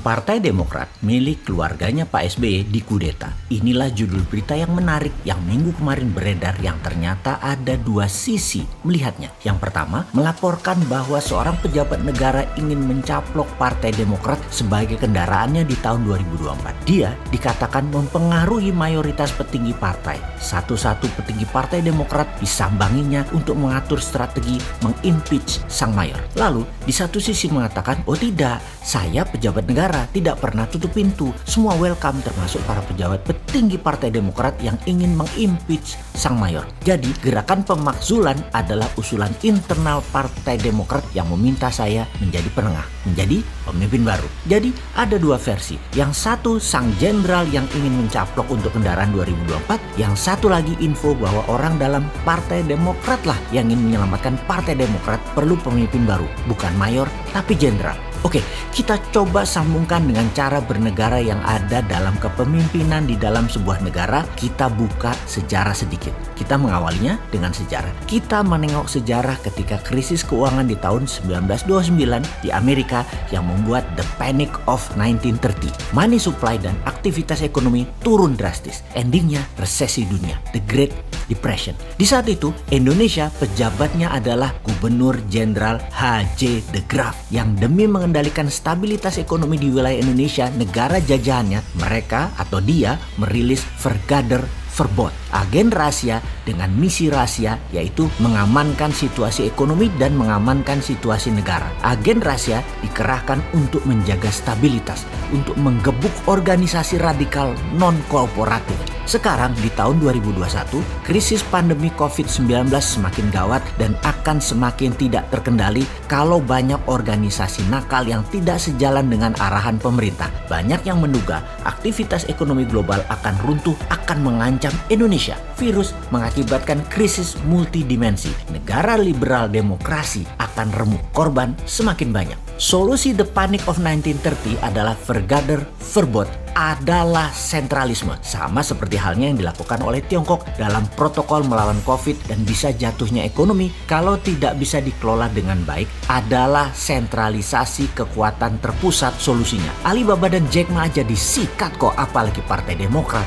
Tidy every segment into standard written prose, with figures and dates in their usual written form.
Partai Demokrat milik keluarganya Pak SBY dikudeta. Inilah judul berita yang menarik yang minggu kemarin beredar yang ternyata ada dua sisi melihatnya. Yang pertama, melaporkan bahwa seorang pejabat negara ingin mencaplok Partai Demokrat sebagai kendaraannya di tahun 2024. Dia dikatakan mempengaruhi mayoritas petinggi partai. Satu-satu petinggi Partai Demokrat disambanginya untuk mengatur strategi mengimpeach sang mayor. Lalu di satu sisi mengatakan, oh tidak, saya pejabat negara tidak pernah tutup pintu. Semua welcome, termasuk para pejabat petinggi Partai Demokrat yang ingin mengimpeach sang mayor. Jadi gerakan pemakzulan adalah usulan internal Partai Demokrat yang meminta saya menjadi penengah, menjadi pemimpin baru. Jadi ada dua versi. Yang satu sang jenderal yang ingin mencaplok untuk kendaraan 2024. Yang satu lagi info bahwa orang dalam Partai Demokrat lah yang ingin menyelamatkan Partai Demokrat perlu pemimpin baru. Bukan mayor tapi jenderal. Oke, kita coba sambungkan dengan cara bernegara yang ada dalam kepemimpinan di dalam sebuah negara. Kita buka sejarah sedikit. Kita mengawalinya dengan sejarah. Kita menengok sejarah ketika krisis keuangan di tahun 1929 di Amerika yang membuat the Panic of 1930. Money supply dan aktivitas ekonomi turun drastis. Endingnya resesi dunia, the Great Depression. Di saat itu, Indonesia pejabatnya adalah Gubernur Jenderal H.J. de Graaf yang demi mengendalikan stabilitas ekonomi di wilayah Indonesia, negara jajahannya, mereka atau dia merilis Vergader Verbod, agen rahasia dengan misi rahasia, yaitu mengamankan situasi ekonomi dan mengamankan situasi negara. Agen rahasia dikerahkan untuk menjaga stabilitas, untuk menggebuk organisasi radikal non-kooperatif. Sekarang di tahun 2021, krisis pandemi COVID-19 semakin gawat dan akan semakin tidak terkendali kalau banyak organisasi nakal yang tidak sejalan dengan arahan pemerintah. Banyak yang menduga aktivitas ekonomi global akan runtuh, akan mengancam Indonesia. Virus mengakibatkan krisis multidimensi. Negara liberal demokrasi akan remuk, korban semakin banyak. Solusi the Panic of 1930 adalah Vergader Verbod, adalah sentralisme. Sama seperti halnya yang dilakukan oleh Tiongkok dalam protokol melawan COVID dan bisa jatuhnya ekonomi kalau tidak bisa dikelola dengan baik, adalah sentralisasi kekuatan terpusat solusinya. Alibaba dan Jack Ma aja disikat kok, apalagi Partai Demokrat.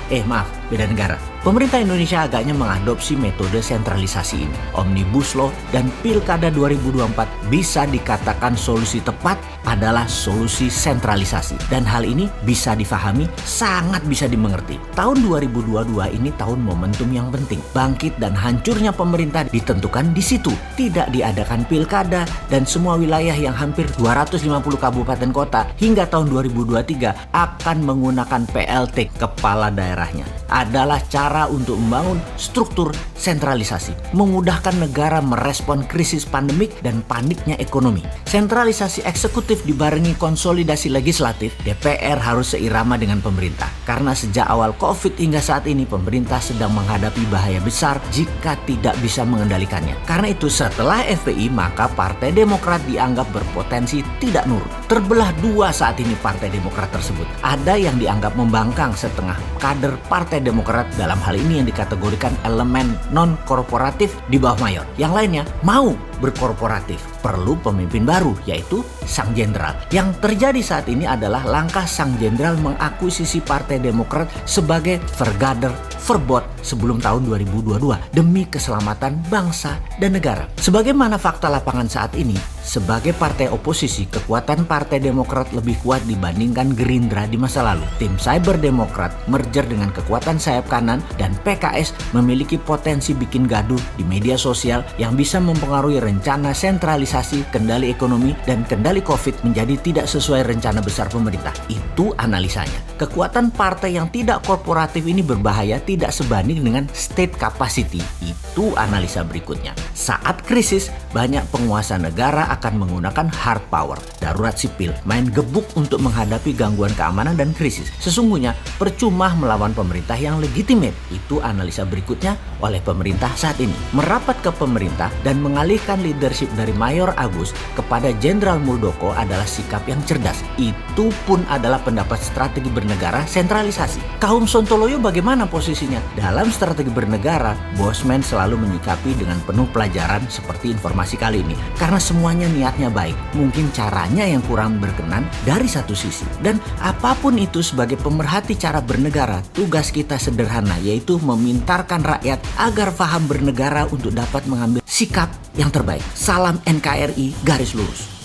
Beda negara. Pemerintah Indonesia agaknya mengadopsi metode sentralisasi ini. Omnibus Law dan Pilkada 2024 bisa dikatakan solusi tepat adalah solusi sentralisasi. Dan hal ini bisa difahami, sangat bisa dimengerti. Tahun 2022 ini tahun momentum yang penting. Bangkit dan hancurnya pemerintah ditentukan di situ. Tidak diadakan pilkada dan semua wilayah yang hampir 250 kabupaten kota hingga tahun 2023 akan menggunakan PLT, kepala daerahnya. Adalah cara untuk membangun struktur sentralisasi, memudahkan negara merespon krisis pandemik dan paniknya ekonomi. Sentralisasi eksekutif dibarengi konsolidasi legislatif, DPR harus seirama dengan pemerintah. Karena sejak awal COVID hingga saat ini pemerintah sedang menghadapi bahaya besar jika tidak bisa mengendalikannya. Karena itu setelah FPI maka Partai Demokrat dianggap berpotensi tidak nurut. Terbelah dua saat ini Partai Demokrat tersebut. Ada yang dianggap membangkang setengah kader Partai Demokrat, dalam hal ini yang dikategorikan elemen non-korporatif di bawah mayor. Yang lainnya mau berkorporatif. Perlu pemimpin baru, yaitu sang jenderal. Yang terjadi saat ini adalah langkah sang jenderal mengakuisisi Partai Demokrat sebagai Vergader Verbod sebelum tahun 2022 demi keselamatan bangsa dan negara. Sebagaimana fakta lapangan saat ini, sebagai partai oposisi, kekuatan Partai Demokrat lebih kuat dibandingkan Gerindra di masa lalu. Tim Cyber Demokrat merger dengan kekuatan sayap kanan dan PKS memiliki potensi bikin gaduh di media sosial yang bisa mempengaruhi rencana sentralisasi, kendali ekonomi, dan kendali COVID menjadi tidak sesuai rencana besar pemerintah. Itu analisanya. Kekuatan partai yang tidak korporatif ini berbahaya tidak sebanding dengan state capacity. Itu analisa berikutnya. Saat krisis, banyak penguasa negara akan menggunakan hard power, darurat sipil, main gebuk untuk menghadapi gangguan keamanan dan krisis. Sesungguhnya percuma melawan pemerintah yang legitimate. Itu analisa berikutnya oleh pemerintah saat ini. Merapat ke pemerintah dan mengalihkan leadership dari Mayor Agus kepada Jenderal Muldoko adalah sikap yang cerdas. Itu pun adalah pendapat strategi bernegara sentralisasi. Kaum Sontoloyo bagaimana posisinya? Dalam strategi bernegara, Bosman selalu menyikapi dengan penuh pelajaran seperti informasi informasi kali ini karena semuanya niatnya baik. Mungkin caranya yang kurang berkenan dari satu sisi. Dan apapun itu sebagai pemerhati cara bernegara, tugas kita sederhana, yaitu memintarkan rakyat agar paham bernegara untuk dapat mengambil sikap yang terbaik. Salam NKRI garis lurus.